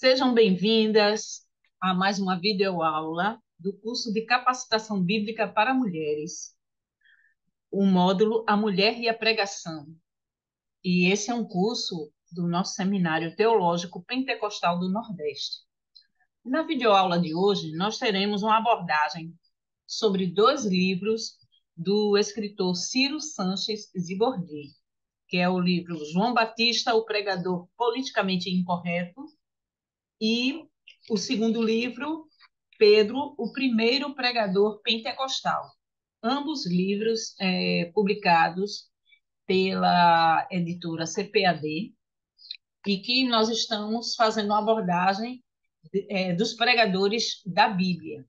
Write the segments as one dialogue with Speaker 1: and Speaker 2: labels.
Speaker 1: Sejam bem-vindas a mais uma videoaula do curso de Capacitação Bíblica para Mulheres, o módulo A Mulher e a Pregação. E esse é um curso do nosso Seminário Teológico Pentecostal do Nordeste. Na videoaula de hoje, nós teremos uma abordagem sobre dois livros do escritor Ciro Sanches Zibordi, que é o livro João Batista, o Pregador Politicamente Incorreto, e o segundo livro, Pedro, o Primeiro Pregador Pentecostal. Ambos livros publicados pela editora CPAD e que nós estamos fazendo uma abordagem dos pregadores da Bíblia.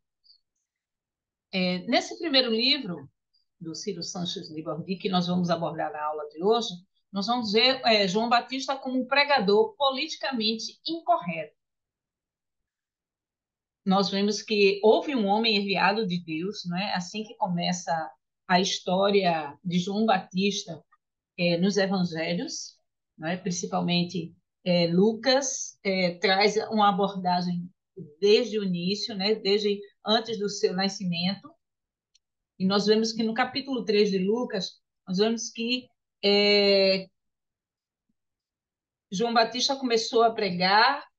Speaker 1: Nesse primeiro livro, do Ciro Sanches Libordi, que nós vamos abordar na aula de hoje, nós vamos ver João Batista como um pregador politicamente incorreto. Nós vemos que houve um homem enviado de Deus, não é? Assim que começa a história de João Batista nos Evangelhos, não é? Principalmente Lucas traz uma abordagem desde o início, né? Desde antes do seu nascimento, e nós vemos que no capítulo 3 de Lucas, nós vemos que João Batista começou a pregar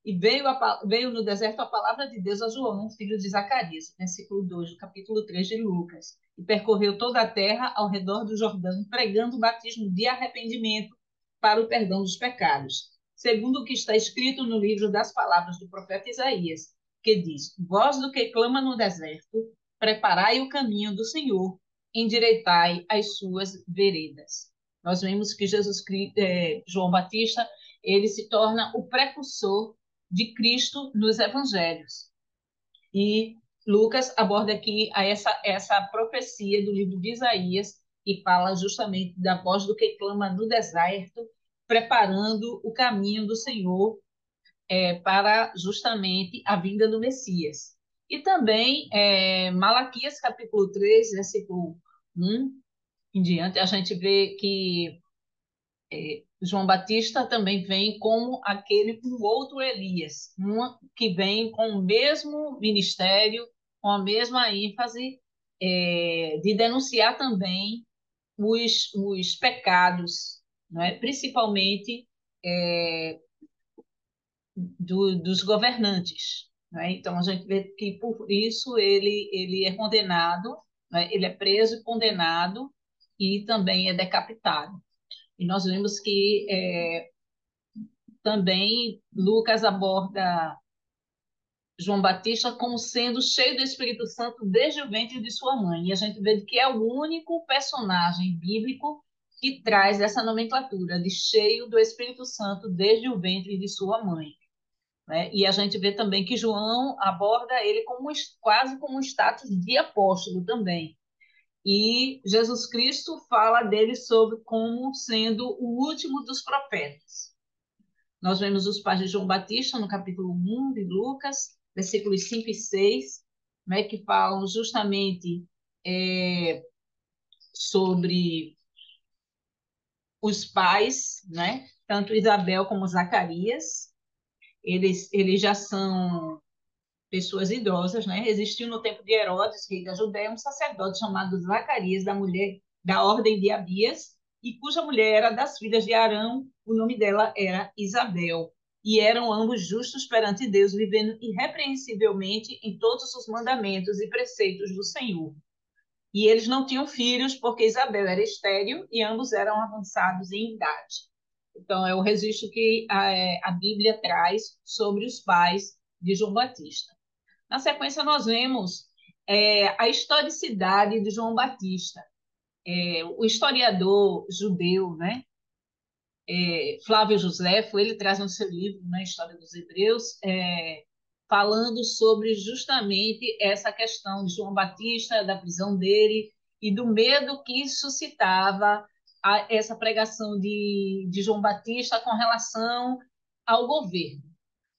Speaker 1: e veio no deserto a palavra de Deus a João, filho de Zacarias, versículo 2 do capítulo 3 de Lucas. E percorreu toda a terra ao redor do Jordão, pregando o batismo de arrependimento para o perdão dos pecados, segundo o que está escrito no livro das palavras do profeta Isaías, que diz: Voz do que clama no deserto, preparai o caminho do Senhor, endireitai as suas veredas. Nós vemos que João Batista, ele se torna o precursor de Cristo nos evangelhos. E Lucas aborda aqui essa profecia do livro de Isaías, e fala justamente da voz do que clama no deserto, preparando o caminho do Senhor para justamente a vinda do Messias. E também Malaquias capítulo 3, versículo 1 em diante, a gente vê que João Batista também vem como um outro Elias, que vem com o mesmo ministério, com a mesma ênfase de denunciar também os pecados, não é? Principalmente dos governantes. Não é? Então, a gente vê que por isso ele é condenado, não é? Ele é preso e condenado e também é decapitado. E nós vemos que também Lucas aborda João Batista como sendo cheio do Espírito Santo desde o ventre de sua mãe. E a gente vê que é o único personagem bíblico que traz essa nomenclatura de cheio do Espírito Santo desde o ventre de sua mãe. Né? E a gente vê também que João aborda ele quase como um status de apóstolo também. E Jesus Cristo fala dele como sendo o último dos profetas. Nós vemos os pais de João Batista no capítulo 1 de Lucas, versículos 5 e 6, né, que falam justamente sobre os pais, né, tanto Isabel como Zacarias. Eles já são pessoas idosas, né? Existiu no tempo de Herodes, rei da Judéia, um sacerdote chamado Zacarias, da mulher da ordem de Abias, e cuja mulher era das filhas de Arão, o nome dela era Isabel. E eram ambos justos perante Deus, vivendo irrepreensivelmente em todos os mandamentos e preceitos do Senhor. E eles não tinham filhos, porque Isabel era estéril e ambos eram avançados em idade. Então, é o registro que a Bíblia traz sobre os pais de João Batista. Na sequência, nós vemos a historicidade de João Batista. O historiador judeu, né, Flávio Josefo, ele traz no seu livro, na História dos Hebreus, falando sobre justamente essa questão de João Batista, da prisão dele e do medo que suscitava essa pregação de João Batista com relação ao governo.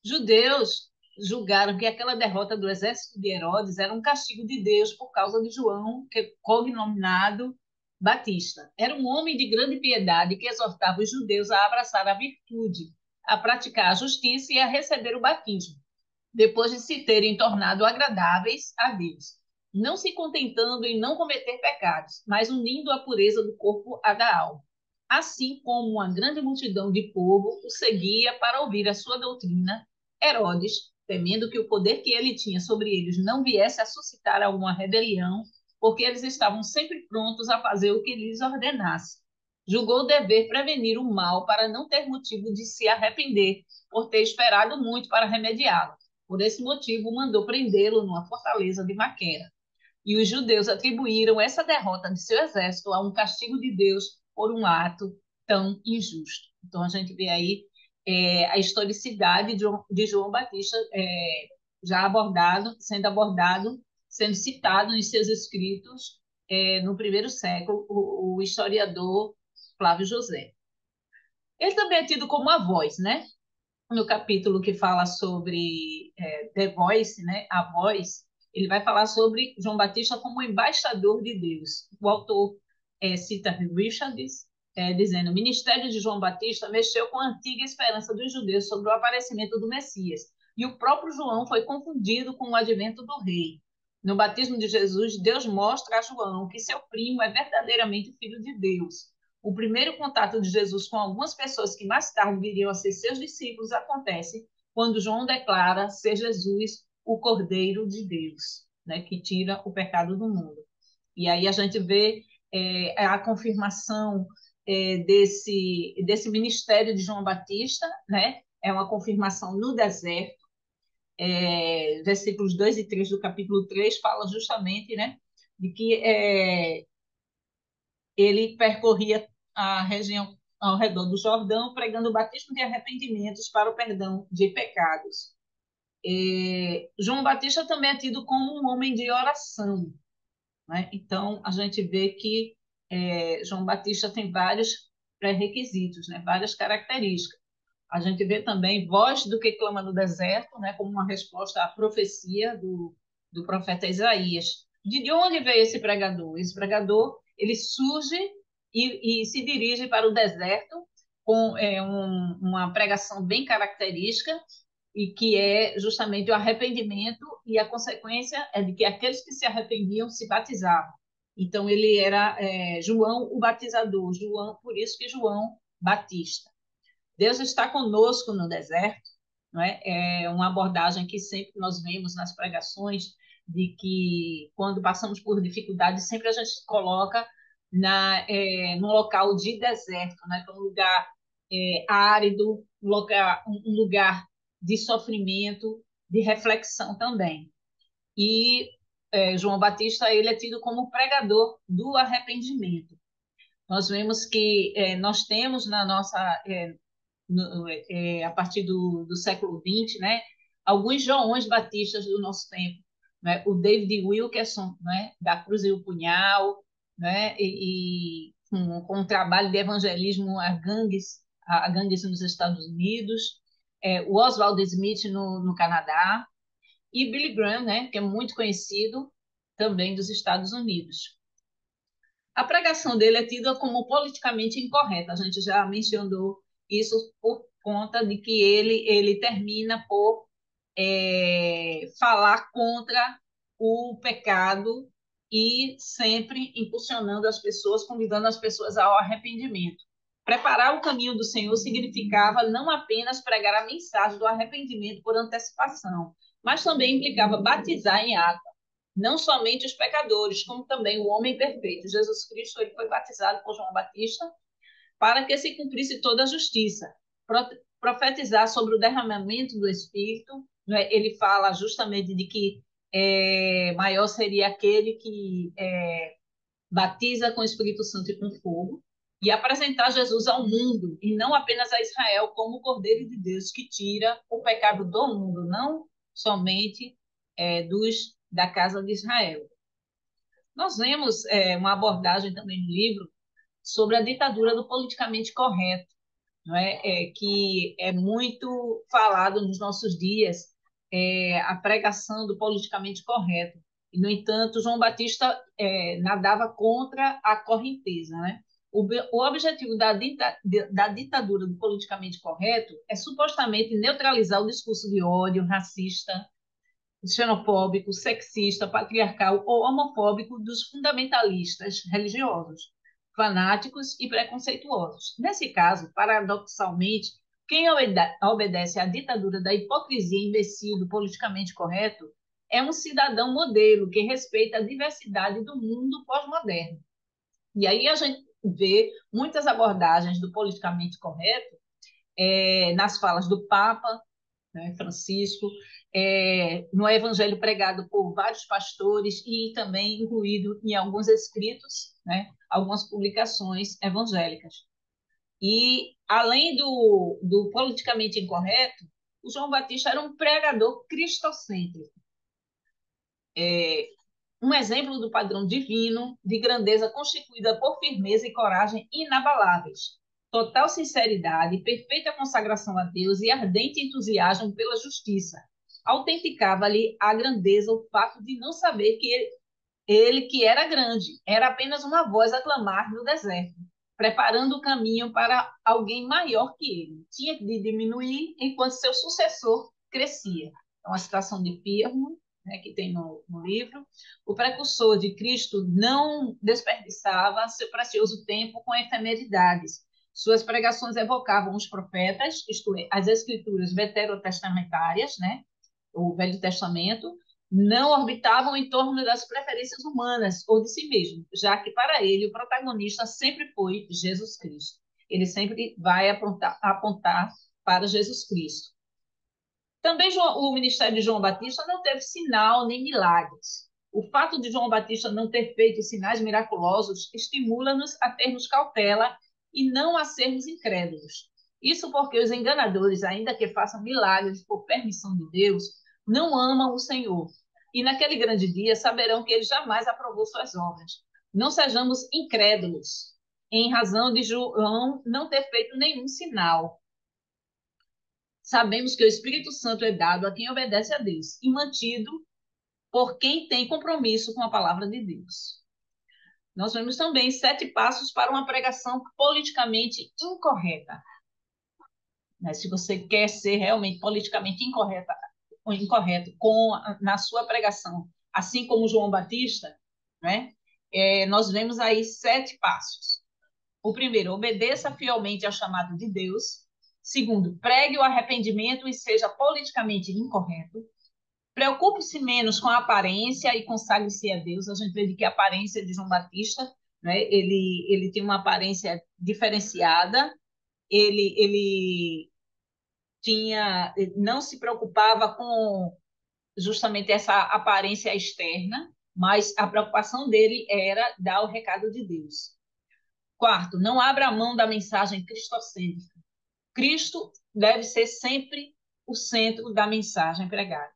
Speaker 1: Judeus julgaram que aquela derrota do exército de Herodes era um castigo de Deus por causa de João, que é cognominado Batista. Era um homem de grande piedade que exortava os judeus a abraçar a virtude, a praticar a justiça e a receber o batismo, depois de se terem tornado agradáveis a Deus, não se contentando em não cometer pecados, mas unindo a pureza do corpo à da alma. Assim como uma grande multidão de povo o seguia para ouvir a sua doutrina, Herodes, temendo que o poder que ele tinha sobre eles não viesse a suscitar alguma rebelião, porque eles estavam sempre prontos a fazer o que lhes ordenasse, julgou dever prevenir o mal para não ter motivo de se arrepender, por ter esperado muito para remediá-lo. Por esse motivo, mandou prendê-lo numa fortaleza de Maquera. E os judeus atribuíram essa derrota de seu exército a um castigo de Deus por um ato tão injusto. Então, a gente vê aí a historicidade de João Batista já abordado, sendo citado em seus escritos no primeiro século, o historiador Flávio José. Ele também é tido como a voz, né? No capítulo que fala sobre The Voice, né? A voz, ele vai falar sobre João Batista como embaixador de Deus. O autor cita Richards, dizendo: o ministério de João Batista mexeu com a antiga esperança dos judeus sobre o aparecimento do Messias. E o próprio João foi confundido com o advento do rei. No batismo de Jesus, Deus mostra a João que seu primo é verdadeiramente filho de Deus. O primeiro contato de Jesus com algumas pessoas que mais tarde viriam a ser seus discípulos acontece quando João declara ser Jesus o Cordeiro de Deus, né, que tira o pecado do mundo. E aí a gente vê a confirmação desse ministério de João Batista, né? É uma confirmação no deserto. Versículos 2 e 3 do capítulo 3 fala justamente, né, de que ele percorria a região ao redor do Jordão, pregando o batismo de arrependimentos para o perdão de pecados. João Batista também é tido como um homem de oração, né? Então, a gente vê que João Batista tem vários pré-requisitos, né? Várias características. A gente vê também voz do que clama no deserto, né? Como uma resposta à profecia do profeta Isaías. De onde veio esse pregador? Esse pregador ele surge e se dirige para o deserto com uma pregação bem característica e que é justamente o arrependimento, e a consequência é de que aqueles que se arrependiam se batizavam. Então, ele era João o batizador, João, por isso que João Batista. Deus está conosco no deserto, não é? É uma abordagem que sempre nós vemos nas pregações, de que quando passamos por dificuldades, sempre a gente se coloca num local de deserto, né? Um lugar árido, um lugar de sofrimento, de reflexão também. E João Batista ele é tido como pregador do arrependimento. Nós vemos que nós temos na nossa a partir do século XX, né, alguns Joões Batistas do nosso tempo, né, o David Wilkerson, né, da Cruz e o Punhal, né, e com um trabalho de evangelismo a gangues nos Estados Unidos, o Oswald Smith no Canadá, e Billy Graham, né, que é muito conhecido também dos Estados Unidos. A pregação dele é tida como politicamente incorreta. A gente já mencionou isso por conta de que ele termina por falar contra o pecado e sempre impulsionando as pessoas, convidando as pessoas ao arrependimento. Preparar o caminho do Senhor significava não apenas pregar a mensagem do arrependimento por antecipação, mas também implicava batizar em água não somente os pecadores, como também o homem perfeito. Jesus Cristo ele foi batizado por João Batista para que se cumprisse toda a justiça. Profetizar sobre o derramamento do Espírito, né? Ele fala justamente de que maior seria aquele que batiza com o Espírito Santo e com fogo, e apresentar Jesus ao mundo, e não apenas a Israel, como o Cordeiro de Deus que tira o pecado do mundo, não somente da casa de Israel. Nós vemos uma abordagem também no livro sobre a ditadura do politicamente correto, não é? Que é muito falado nos nossos dias, a pregação do politicamente correto. E, no entanto, João Batista nadava contra a correnteza, né? O objetivo da ditadura do politicamente correto é supostamente neutralizar o discurso de ódio racista, xenofóbico, sexista, patriarcal ou homofóbico dos fundamentalistas religiosos, fanáticos e preconceituosos. Nesse caso, paradoxalmente, quem obedece à ditadura da hipocrisia imbecil do politicamente correto é um cidadão modelo que respeita a diversidade do mundo pós-moderno. E aí a gente vê muitas abordagens do politicamente correto nas falas do Papa, né, Francisco, no evangelho pregado por vários pastores e também incluído em alguns escritos, né, algumas publicações evangélicas. E, além do politicamente incorreto, o João Batista era um pregador cristocêntrico. Um exemplo do padrão divino, de grandeza constituída por firmeza e coragem inabaláveis, total sinceridade, perfeita consagração a Deus e ardente entusiasmo pela justiça. Autenticava-lhe a grandeza o fato de não saber que ele que era grande, era apenas uma voz a clamar no deserto, preparando o caminho para alguém maior que ele. Tinha de diminuir enquanto seu sucessor crescia. É uma citação de Pirro, né, que tem no livro. O precursor de Cristo não desperdiçava seu precioso tempo com efemeridades. Suas pregações evocavam os profetas, isto é, as escrituras veterotestamentárias, né, o Velho Testamento, não orbitavam em torno das preferências humanas ou de si mesmo, já que para ele o protagonista sempre foi Jesus Cristo. Ele sempre vai apontar para Jesus Cristo. Também o ministério de João Batista não teve sinal nem milagres. O fato de João Batista não ter feito sinais miraculosos estimula-nos a termos cautela e não a sermos incrédulos. Isso porque os enganadores, ainda que façam milagres por permissão de Deus, não amam o Senhor. E naquele grande dia saberão que ele jamais aprovou suas obras. Não sejamos incrédulos, em razão de João não ter feito nenhum sinal. Sabemos que o Espírito Santo é dado a quem obedece a Deus e mantido por quem tem compromisso com a palavra de Deus. Nós vemos também 7 passos para uma pregação politicamente incorreta. Se você quer ser realmente politicamente incorreto na sua pregação, assim como João Batista, né? Nós vemos aí 7 passos. O primeiro, obedeça fielmente ao chamado de Deus. Segundo, pregue o arrependimento e seja politicamente incorreto. Preocupe-se menos com a aparência e consagre-se a Deus. A gente vê que a aparência de João Batista, né? Ele tem uma aparência diferenciada. Ele não se preocupava com justamente essa aparência externa, mas a preocupação dele era dar o recado de Deus. Quarto, não abra mão da mensagem cristocêntrica. Cristo deve ser sempre o centro da mensagem pregada.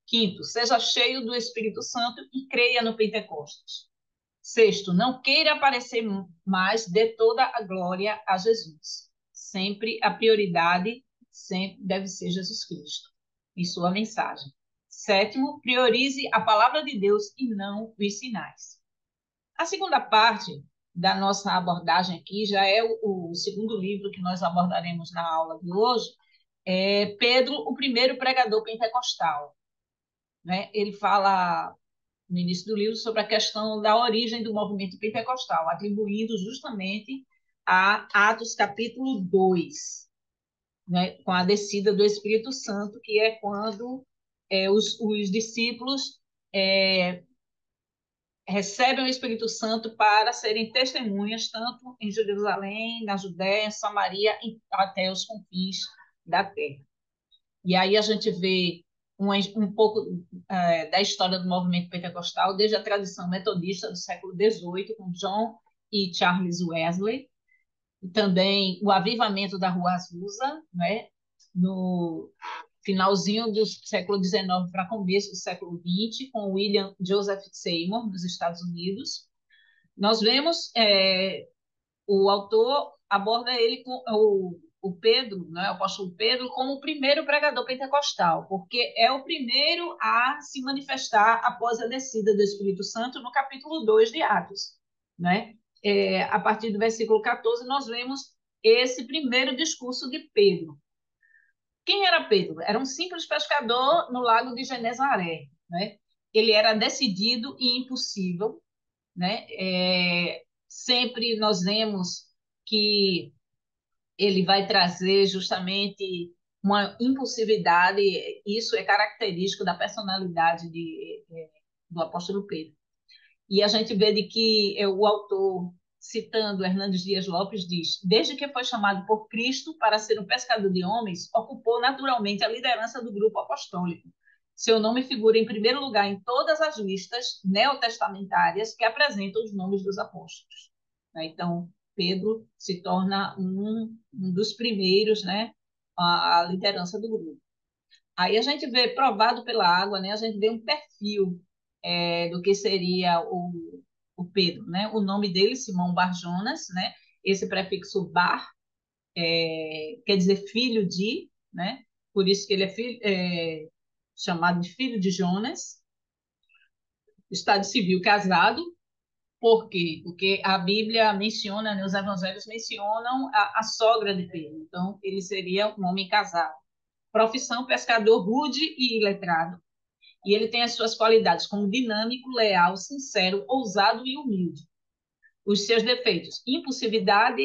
Speaker 1: Quinto, seja cheio do Espírito Santo e creia no Pentecostes. Sexto, não queira aparecer mais, dê toda a glória a Jesus. Sempre a prioridade sempre deve ser Jesus Cristo e sua mensagem. Sétimo, priorize a palavra de Deus e não os sinais. A segunda parte da nossa abordagem aqui já é o segundo livro que nós abordaremos na aula de hoje, é Pedro, o primeiro pregador pentecostal. Né? Ele fala no início do livro sobre a questão da origem do movimento pentecostal, atribuindo justamente a Atos capítulo 2, né? Com a descida do Espírito Santo, que é quando os discípulos recebem o Espírito Santo para serem testemunhas, tanto em Jerusalém, na Judéia, em Samaria, até os confins da terra. E aí a gente vê um pouco da história do movimento pentecostal, desde a tradição metodista do século XVIII, com John e Charles Wesley, e também o avivamento da Rua Azusa, né, no finalzinho do século XIX para começo do século XX, com William Joseph Seymour, nos Estados Unidos. Nós vemos, o autor aborda ele com o Pedro, né, o apóstolo Pedro, como o primeiro pregador pentecostal, porque é o primeiro a se manifestar após a descida do Espírito Santo no capítulo 2 de Atos, né? a partir do versículo 14, nós vemos esse primeiro discurso de Pedro. Quem era Pedro? Era um simples pescador no lago de Genezaré, né? Ele era decidido e impossível, né? Sempre nós vemos que ele vai trazer justamente uma impulsividade, isso é característico da personalidade do apóstolo Pedro. E a gente vê de que o autor, citando Hernandes Dias Lopes, diz: desde que foi chamado por Cristo para ser um pescador de homens, ocupou naturalmente a liderança do grupo apostólico. Seu nome figura em primeiro lugar em todas as listas neotestamentárias que apresentam os nomes dos apóstolos. Então, Pedro se torna um dos primeiros, né, a liderança do grupo. Aí a gente vê, provado pela água, né, a gente vê um perfil do que seria o Pedro, né? O nome dele, Simão Bar-Jonas, né? Esse prefixo Bar quer dizer filho de, né? Por isso que ele chamado de filho de Jonas. Estado civil casado. Por quê? Porque a Bíblia menciona, né, os evangelhos mencionam a sogra de Pedro. Então, ele seria um homem casado. Profissão, pescador rude e iletrado. E ele tem as suas qualidades como dinâmico, leal, sincero, ousado e humilde. Os seus defeitos: impulsividade,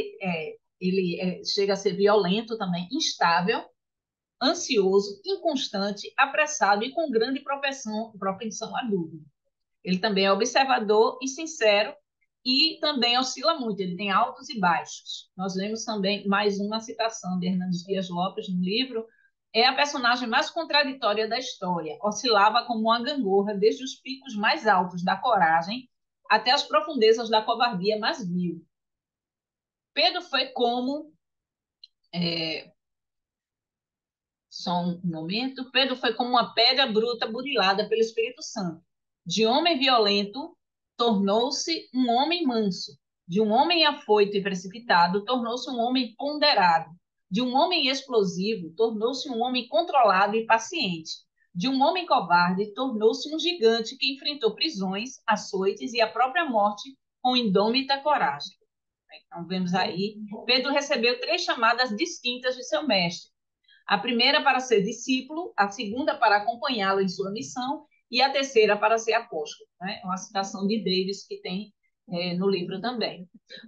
Speaker 1: ele chega a ser violento também, instável, ansioso, inconstante, apressado e com grande propensão à dúvida. Ele também é observador e sincero e também oscila muito, ele tem altos e baixos. Nós vemos também mais uma citação de Hernandes Dias Lopes no livro: é a personagem mais contraditória da história. Oscilava como uma gangorra desde os picos mais altos da coragem até as profundezas da covardia mais vil. Pedro foi como... só um momento. Pedro foi como uma pedra bruta burilada pelo Espírito Santo. De homem violento, tornou-se um homem manso. De um homem afoito e precipitado, tornou-se um homem ponderado. De um homem explosivo, tornou-se um homem controlado e paciente. De um homem covarde, tornou-se um gigante que enfrentou prisões, açoites e a própria morte com indômita coragem. Então, vemos aí, Pedro recebeu 3 chamadas distintas de seu mestre: a primeira para ser discípulo, a segunda para acompanhá-lo em sua missão e a terceira para ser apóstolo. Né? Uma citação de Davis que tem no livro também.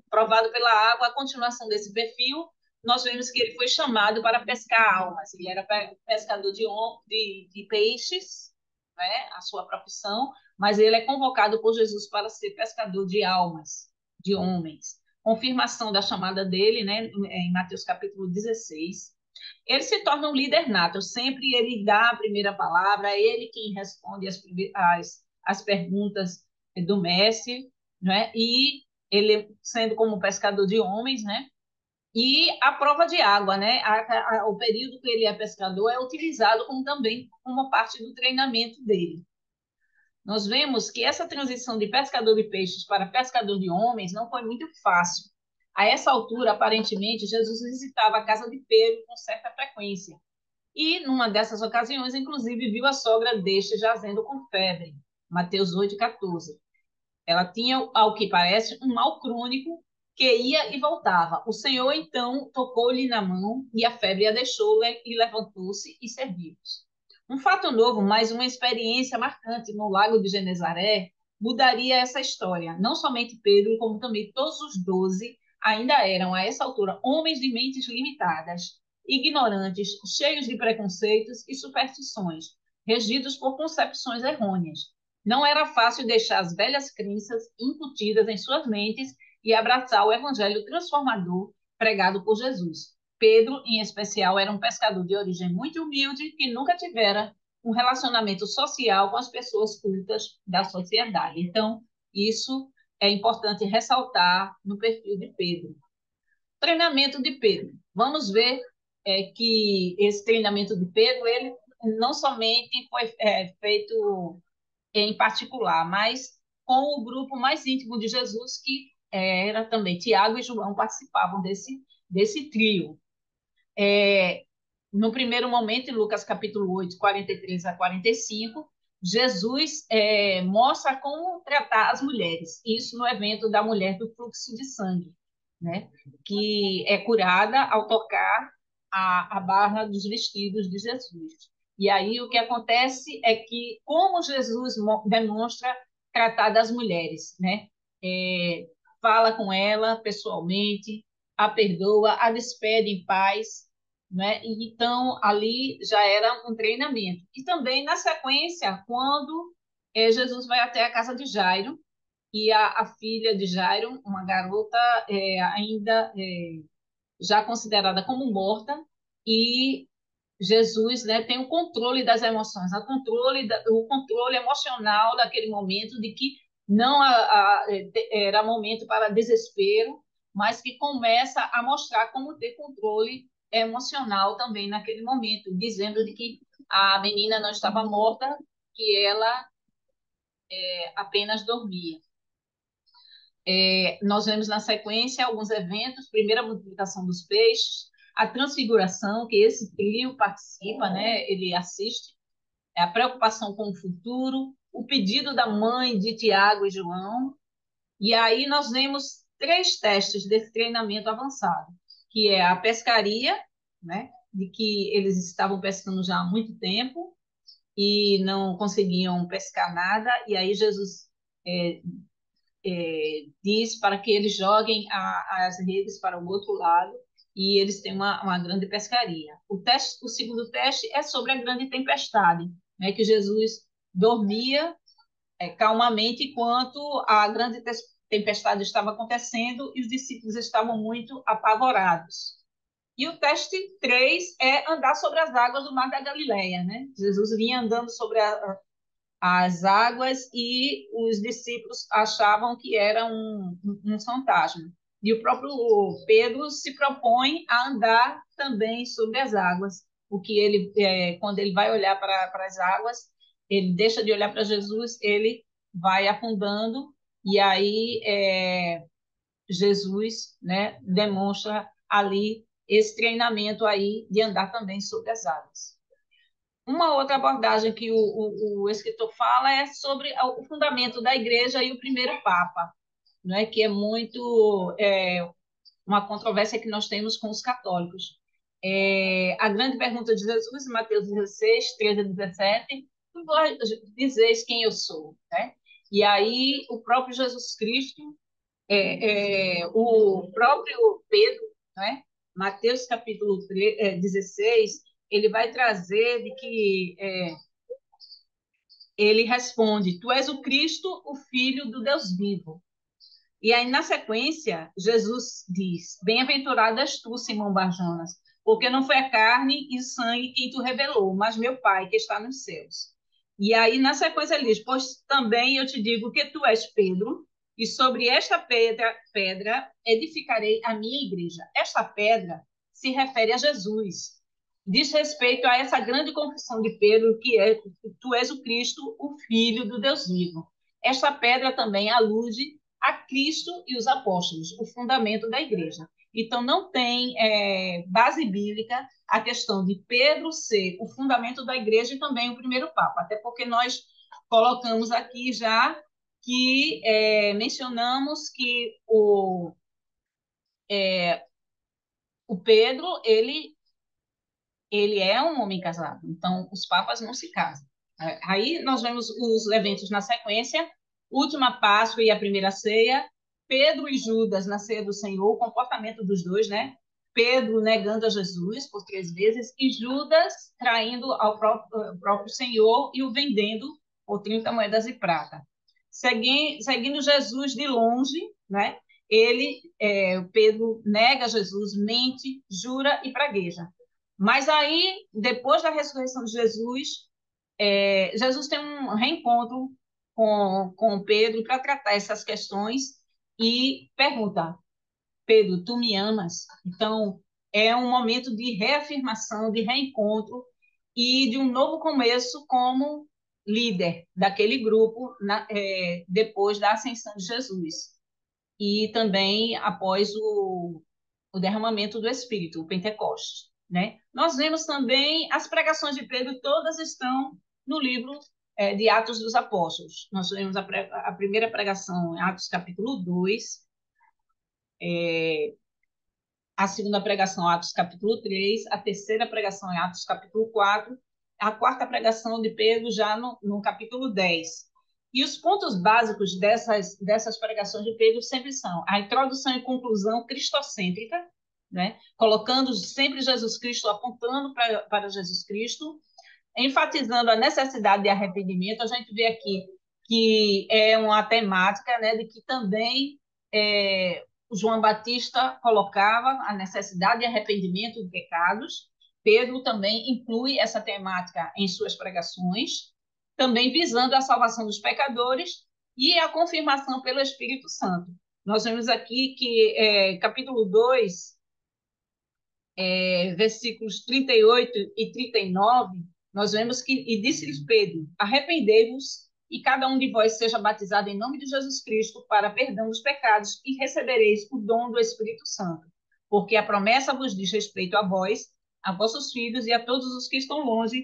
Speaker 1: Provado pela água, a continuação desse perfil, nós vemos que ele foi chamado para pescar almas. Ele era pescador de peixes, né? A sua profissão, mas ele é convocado por Jesus para ser pescador de almas, de homens. Confirmação da chamada dele, né? Em Mateus capítulo 16. Ele se torna um líder nato, sempre ele dá a primeira palavra, é ele quem responde as perguntas do mestre, né? E ele, sendo como pescador de homens, né? E a prova de água, né? O período que ele é pescador é utilizado como também como parte do treinamento dele. Nós vemos que essa transição de pescador de peixes para pescador de homens não foi muito fácil. A essa altura, aparentemente, Jesus visitava a casa de Pedro com certa frequência. E, numa dessas ocasiões, inclusive, viu a sogra deste jazendo com febre. Mateus 8,14. Ela tinha, ao que parece, um mal crônico que ia e voltava. O Senhor, então, tocou-lhe na mão e a febre a deixou e levantou-se e serviu-os. Um fato novo, mais uma experiência marcante no Lago de Genezaré, mudaria essa história. Não somente Pedro, como também todos os 12 ainda eram, a essa altura, homens de mentes limitadas, ignorantes, cheios de preconceitos e superstições, regidos por concepções errôneas. Não era fácil deixar as velhas crenças incutidas em suas mentes e abraçar o evangelho transformador pregado por Jesus. Pedro, em especial, era um pescador de origem muito humilde que nunca tivera um relacionamento social com as pessoas cultas da sociedade. Então, isso é importante ressaltar no perfil de Pedro. Treinamento de Pedro. Vamos ver que esse treinamento de Pedro, ele não somente foi feito em particular, mas com o grupo mais íntimo de Jesus, que era também Tiago e João, participavam desse trio. No primeiro momento, em Lucas capítulo 8, 43 a 45, Jesus mostra como tratar as mulheres. Isso no evento da mulher do fluxo de sangue, né? Que é curada ao tocar a barra dos vestidos de Jesus. E aí o que acontece é que, como Jesus demonstra tratar das mulheres, né? É, fala com ela pessoalmente, a perdoa, a despede em paz, né? E então, ali já era um treinamento. E também, na sequência, quando Jesus vai até a casa de Jairo, e a filha de Jairo, uma garota ainda já considerada como morta, e Jesus, né, tem o controle das emoções, o controle emocional daquele momento, de que não era momento para desespero, mas que começa a mostrar como ter controle emocional também naquele momento, dizendo de que a menina não estava morta, que ela apenas dormia. Nós vemos na sequência alguns eventos, primeiro a multiplicação dos peixes, a transfiguração, que esse trio participa, né? Ele assiste, a preocupação com o futuro, o pedido da mãe de Tiago e João, e aí nós vemos três testes desse treinamento avançado, que é a pescaria, né? De que eles estavam pescando já há muito tempo e não conseguiam pescar nada, e aí Jesus é, diz para que eles joguem as redes para o outro lado e eles têm uma grande pescaria. O segundo teste é sobre a grande tempestade, né, que Jesus dormia calmamente enquanto a grande tempestade estava acontecendo e os discípulos estavam muito apavorados. E o teste 3 é andar sobre as águas do Mar da Galileia, né? Jesus vinha andando sobre as águas e os discípulos achavam que era um fantasma. E o próprio Pedro se propõe a andar também sobre as águas, porque ele, quando ele vai olhar para as águas, ele deixa de olhar para Jesus, ele vai afundando, e aí Jesus, né, demonstra ali esse treinamento aí de andar também sobre as águas. Uma outra abordagem que o escritor fala é sobre o fundamento da igreja e o primeiro papa, né, que é muito uma controvérsia que nós temos com os católicos. A grande pergunta de Jesus, em Mateus 16, 13 a 17, tu dizeis quem eu sou, né? E aí o próprio Jesus Cristo, o próprio Pedro, né? Mateus capítulo 16, ele vai trazer de que ele responde: Tu és o Cristo, o Filho do Deus vivo. E aí, na sequência, Jesus diz: Bem-aventurado és tu, Simão Barjonas, porque não foi a carne e o sangue quem tu revelou, mas meu Pai que está nos céus. E aí, na sequência, ele diz: Pois também eu te digo que tu és Pedro, e sobre esta pedra edificarei a minha igreja. Esta pedra se refere a Jesus. Diz respeito a essa grande confissão de Pedro, que é: Tu és o Cristo, o Filho do Deus vivo. Esta pedra também alude a Cristo e os apóstolos, o fundamento da igreja. Então, não tem base bíblica a questão de Pedro ser o fundamento da igreja e também o primeiro papa, até porque nós colocamos aqui já que mencionamos que o Pedro, ele é um homem casado, então os papas não se casam. Aí nós vemos os eventos na sequência: última Páscoa e a primeira ceia, Pedro e Judas na ceia do Senhor, o comportamento dos dois, né? Pedro negando a Jesus por 3 vezes e Judas traindo ao próprio Senhor e o vendendo por 30 moedas de prata. Seguindo Jesus de longe, né? Pedro nega Jesus, mente, jura e pragueja. Mas aí, depois da ressurreição de Jesus, Jesus tem um reencontro com Pedro para tratar essas questões e pergunta: Pedro, tu me amas? Então, é um momento de reafirmação, de reencontro e de um novo começo como líder daquele grupo depois da ascensão de Jesus e também após o derramamento do Espírito, o Pentecostes, né? Nós vemos também as pregações de Pedro, todas estão no livro de Atos dos Apóstolos. Nós vemos a primeira pregação em Atos capítulo 2, a segunda pregação em Atos capítulo 3, a terceira pregação em Atos capítulo 4, a quarta pregação de Pedro já no capítulo 10. E os pontos básicos dessas pregações de Pedro sempre são a introdução e conclusão cristocêntrica, né? Colocando sempre Jesus Cristo, apontando para Jesus Cristo, enfatizando a necessidade de arrependimento. A gente vê aqui que é uma temática, né, de que também o João Batista colocava a necessidade de arrependimento de pecados. Pedro também inclui essa temática em suas pregações, também visando a salvação dos pecadores e a confirmação pelo Espírito Santo. Nós vemos aqui que capítulo 2, versículos 38 e 39, nós vemos que, e disse-lhes Pedro, arrependei-vos e cada um de vós seja batizado em nome de Jesus Cristo para perdão dos pecados e recebereis o dom do Espírito Santo, porque a promessa vos diz respeito a vós, a vossos filhos e a todos os que estão longe,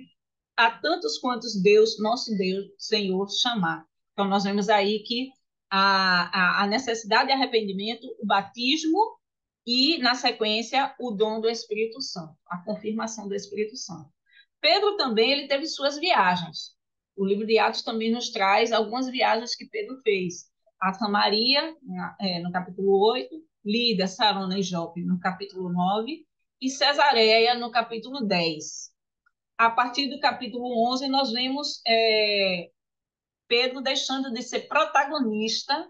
Speaker 1: a tantos quantos Deus, nosso Deus, Senhor, chamar. Então, nós vemos aí que a necessidade de arrependimento, o batismo e, na sequência, o dom do Espírito Santo, a confirmação do Espírito Santo. Pedro também ele teve suas viagens. O livro de Atos também nos traz algumas viagens que Pedro fez. A Samaria, no capítulo 8, Lida, Sarona e Jope, no capítulo 9, e Cesareia, no capítulo 10. A partir do capítulo 11, nós vemos Pedro deixando de ser protagonista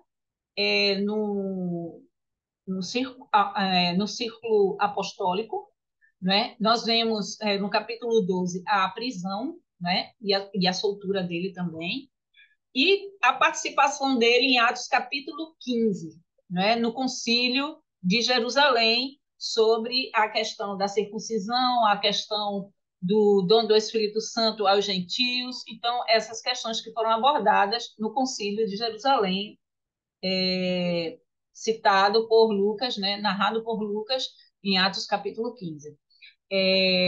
Speaker 1: no círculo apostólico, né? Nós vemos no capítulo 12 a prisão, né? E a soltura dele também, e a participação dele em Atos capítulo 15, né? No concílio de Jerusalém, sobre a questão da circuncisão, a questão do dom do Espírito Santo aos gentios. Então, essas questões que foram abordadas no concílio de Jerusalém, citado por Lucas, né? Narrado por Lucas em Atos capítulo 15.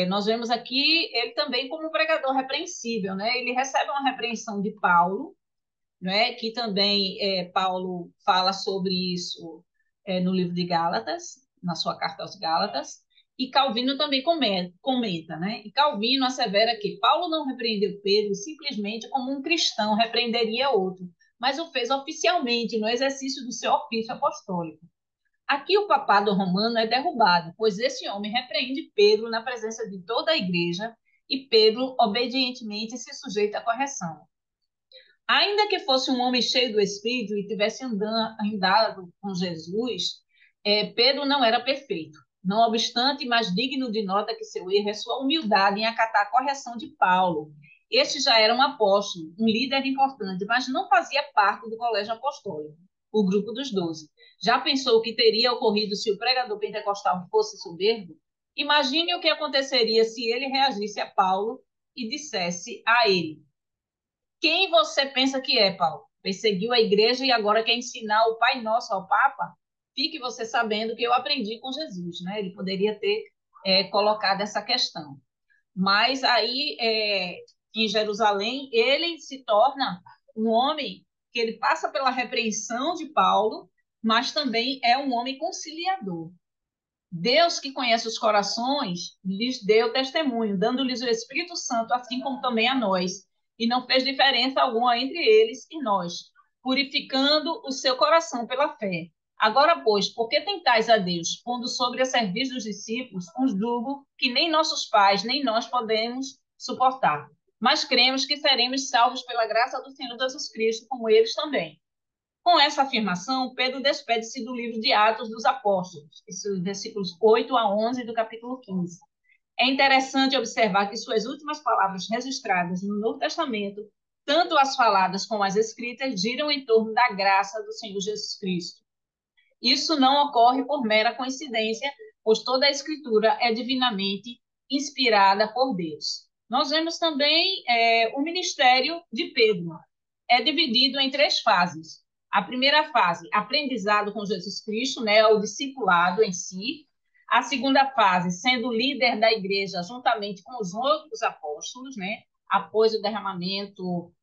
Speaker 1: Nós vemos aqui ele também como um pregador repreensível, né? Ele recebe uma repreensão de Paulo, né? Que também Paulo fala sobre isso no livro de Gálatas, na sua carta aos Gálatas, e Calvino também comenta, né? E Calvino assevera que Paulo não repreendeu Pedro simplesmente como um cristão repreenderia outro, mas o fez oficialmente no exercício do seu ofício apostólico. Aqui o papado romano é derrubado, pois esse homem repreende Pedro na presença de toda a igreja e Pedro obedientemente se sujeita à correção. Ainda que fosse um homem cheio do Espírito e tivesse andado com Jesus, Pedro não era perfeito. Não obstante, mais digno de nota que seu erro é sua humildade em acatar a correção de Paulo. Este já era um apóstolo, um líder importante, mas não fazia parte do colégio apostólico, o grupo dos 12. Já pensou o que teria ocorrido se o pregador pentecostal fosse soberbo? Imagine o que aconteceria se ele reagisse a Paulo e dissesse a ele: quem você pensa que é, Paulo? Perseguiu a igreja e agora quer ensinar o Pai Nosso ao Papa? Fique você sabendo que eu aprendi com Jesus, né? Ele poderia ter colocado essa questão. Mas aí, em Jerusalém, ele se torna um homem que ele passa pela repreensão de Paulo, mas também é um homem conciliador. Deus, que conhece os corações, lhes deu testemunho, dando-lhes o Espírito Santo, assim como também a nós, e não fez diferença alguma entre eles e nós, purificando o seu coração pela fé. Agora, pois, por que tentais a Deus, pondo sobre a cerviz dos discípulos um jugo que nem nossos pais, nem nós podemos suportar? Mas cremos que seremos salvos pela graça do Senhor Jesus Cristo, como eles também. Com essa afirmação, Pedro despede-se do livro de Atos dos Apóstolos, esses versículos 8 a 11 do capítulo 15. É interessante observar que suas últimas palavras registradas no Novo Testamento, tanto as faladas como as escritas, giram em torno da graça do Senhor Jesus Cristo. Isso não ocorre por mera coincidência, pois toda a Escritura é divinamente inspirada por Deus. Nós vemos também o ministério de Pedro. É dividido em 3 fases. A primeira fase, aprendizado com Jesus Cristo, né, o discipulado em si. A segunda fase, sendo líder da igreja juntamente com os outros apóstolos, né, após o derramamento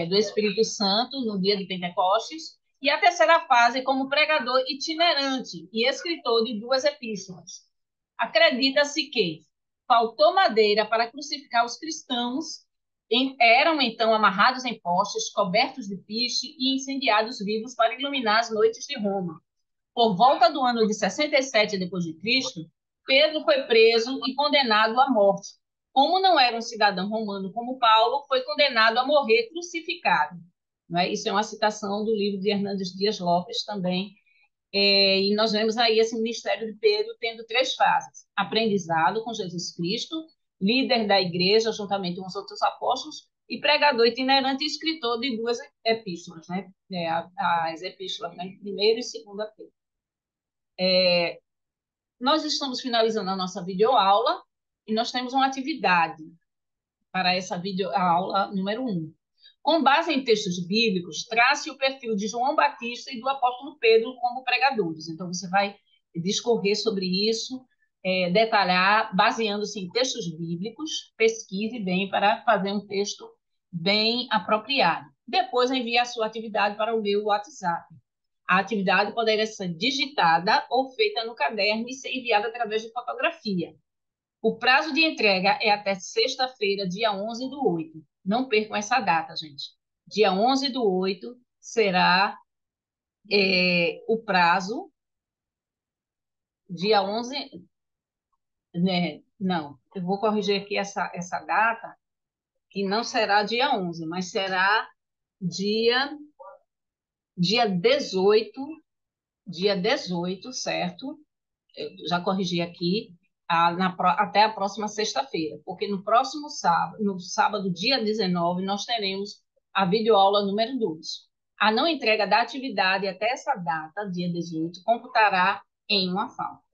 Speaker 1: do Espírito Santo no dia de Pentecostes, e a terceira fase como pregador itinerante e escritor de duas epístolas. Acredita-se que faltou madeira para crucificar os cristãos, eram então amarrados em postes, cobertos de piche e incendiados vivos para iluminar as noites de Roma. Por volta do ano de 67 depois de Cristo, Pedro foi preso e condenado à morte. Como não era um cidadão romano como Paulo, foi condenado a morrer crucificado. Não é? Isso é uma citação do livro de Hernandes Dias Lopes também. E nós vemos aí esse ministério de Pedro tendo três fases: aprendizado com Jesus Cristo, líder da igreja juntamente com os outros apóstolos, e pregador itinerante e escritor de duas epístolas, né? As epístolas, né? Primeira e segunda Pedro. Nós estamos finalizando a nossa videoaula e nós temos uma atividade para essa videoaula número 1. Com base em textos bíblicos, trace o perfil de João Batista e do apóstolo Pedro como pregadores. Então, você vai discorrer sobre isso, detalhar, baseando-se em textos bíblicos, pesquise bem para fazer um texto bem apropriado. Depois, envie a sua atividade para o meu WhatsApp. A atividade poderia ser digitada ou feita no caderno e ser enviada através de fotografia. O prazo de entrega é até sexta-feira, dia 11 do 8. Não percam essa data, gente. Dia 11 do 8 será o prazo. Dia 11, né? Não, eu vou corrigir aqui essa data, que não será dia 11, mas será dia, dia 18, dia 18, certo? Eu já corrigi aqui, até a próxima sexta-feira, porque no próximo sábado, no sábado, dia 19, nós teremos a videoaula número 2. A não entrega da atividade até essa data, dia 18, computará em uma falta.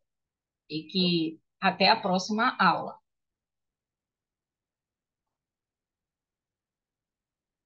Speaker 1: E que até a próxima aula.